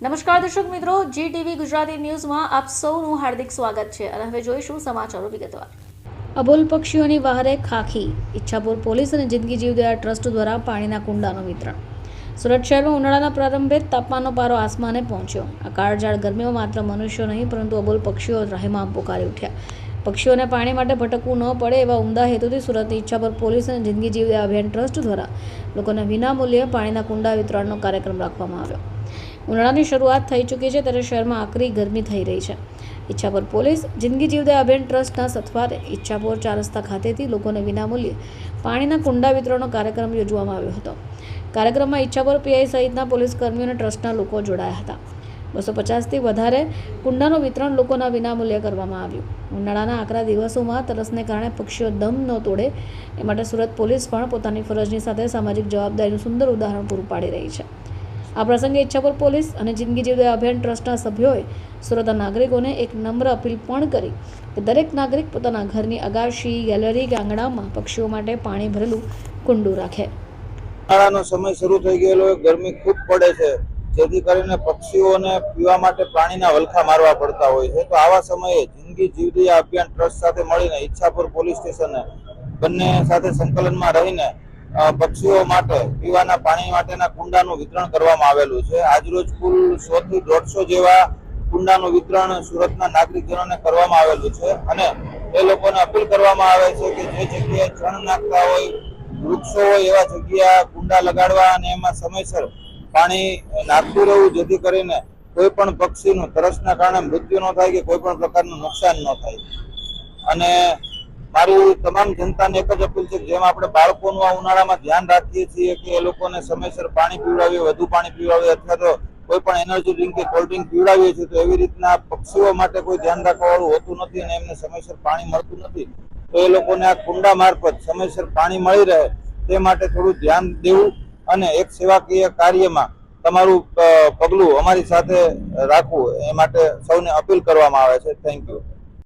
નમસ્કાર દર્શક મિત્રો, GTV ગુજરાતી ન્યૂઝમાં આપ સૌનું હાર્દિક સ્વાગત છે અને હવે જોઈશું સમાચારો વિગતવાર। અબોલ પક્ષીઓની વહારે ખાખી, ઈચ્છાપુર પોલીસ અને જિંદગી જીવદયા ટ્રસ્ટ દ્વારા પાણીના કુંડાનું વિતરણ। સુરત શહેરમાં ઉનાળાના પ્રારંભે તાપમાનનો પારો આસમાને પહોંચ્યો। આ કાળઝાળ ગરમીમાં માત્ર મનુષ્યો નહીં પરંતુ અબોલ પક્ષીઓ રહેમામ પુકારી ઉઠ્યા। પક્ષીઓને પાણી માટે ભટકવું ન પડે એવા ઉમદા હેતુથી સુરતની ઈચ્છાપુર પોલીસ અને જિંદગી જીવદયા અભિયાન ટ્રસ્ટ દ્વારા લોકોને વિનામૂલ્યે પાણીના કુંડા વિતરણનો કાર્યક્રમ રાખવામાં આવ્યો। ઉનાળાની શરૂઆત થઈ ચૂકી છે ત્યારે શહેરમાં આકરી ગરમી થઈ રહી છે। ઈચ્છાપુર પોલીસ જિંદગી જીવદયા અભિયાન ટ્રસ્ટના સથવારે ઈચ્છાપુર 4 રસ્તા ખાતેથી લોકોને વિનામૂલ્યે પાણીના કુંડા વિતરણનો કાર્યક્રમ યોજવામાં આવ્યો હતો। કાર્યક્રમમાં ઈચ્છાપુર પીઆઈ સહિતના પોલીસ કર્મીઓ અને ટ્રસ્ટના લોકો જોડાયા હતા। 250થી વધારે કુંડાનું વિતરણ લોકોના વિનામૂલ્યે કરવામાં આવ્યું। ઉનાળાના આકરા દિવસોમાં તરસને કારણે પક્ષીઓ દમ ન તોડે એ માટે સુરત પોલીસ પણ પોતાની ફરજની સાથે સામાજિક જવાબદારીનું સુંદર ઉદાહરણ પૂરું પાડી રહી છે। આ પ્રસંગે ઈચ્છાપુર પોલીસ અને જિંદગી જીવદયા અભિયાન ટ્રસ્ટના સભ્યોએ સુરતના નાગરિકોને એક નમ્ર અપીલ પણ કરી કે દરેક નાગરિક પોતાના ઘરની અગાશી, ગેલેરી કે આંગણામાં પક્ષીઓ માટે પાણી ભરેલું કુંડું રાખે। ઉનાળાનો સમય શરૂ થઈ ગયેલો, ગરમી ખૂબ પડે છે, જેથી કરીને પક્ષીઓને પીવા માટે પાણીના વલખા મારવા પડતા હોય છે। તો આવા સમયે જિંદગી જીવદયા અભિયાન ટ્રસ્ટ સાથે મળીને ઈચ્છાપુર પોલીસ સ્ટેશને બંને સાથે સંકલનમાં રહીને પક્ષીઓ માટે પીવાના પાણી માટેના કુંડાનું વિતરણ કરવામાં આવેલું છે। આજરોજ કુલ 100 થી 150 જેવા કુંડાનું વિતરણ સુરતના નાગરિકોને કરવામાં આવેલું છે અને એ લોકોને અપીલ કરવામાં આવે છે કે જે જગ્યાએ છણ નાખતા હોય, વૃક્ષો હોય એવા જગ્યા કુંડા લગાડવા અને એમાં સમયસર પાણી નાખતું રહેવું, જેથી કરીને કોઈ પણ પક્ષીનું તરસના કારણે મૃત્યુ ન થાય કે કોઈ પણ પ્રકારનું નુકસાન ન થાય। અને મારી તમામ જનતાને એક જ અપીલ છે કે જેમ આપણે બાળકોનું આ ઉનાળામાં ધ્યાન રાખીએ છીએ કે એ લોકોને સમયસર પાણી પીવડાવીએ, વધુ પાણી પીવડાવીએ અથવા તો કોઈ પણ એનર્જી ડ્રિંક કે કોલ્ડ ડ્રિંક પીવડાવીએ છીએ, તો એવી રીતના પક્ષીઓ માટે કોઈ ધ્યાન રાખવાવાળું હોતું નથી અને એમને સમયસર પાણી મળતું નથી। તો એ લોકોને આ કુંડા મારફત સમયસર પાણી મળી રહે તે માટે થોડું ધ્યાન દેવું અને એક સેવાકીય કાર્યમાં તમારું પગલું અમારી સાથે રાખવું એ માટે સૌને અપીલ કરવામાં આવે છે। Thank you.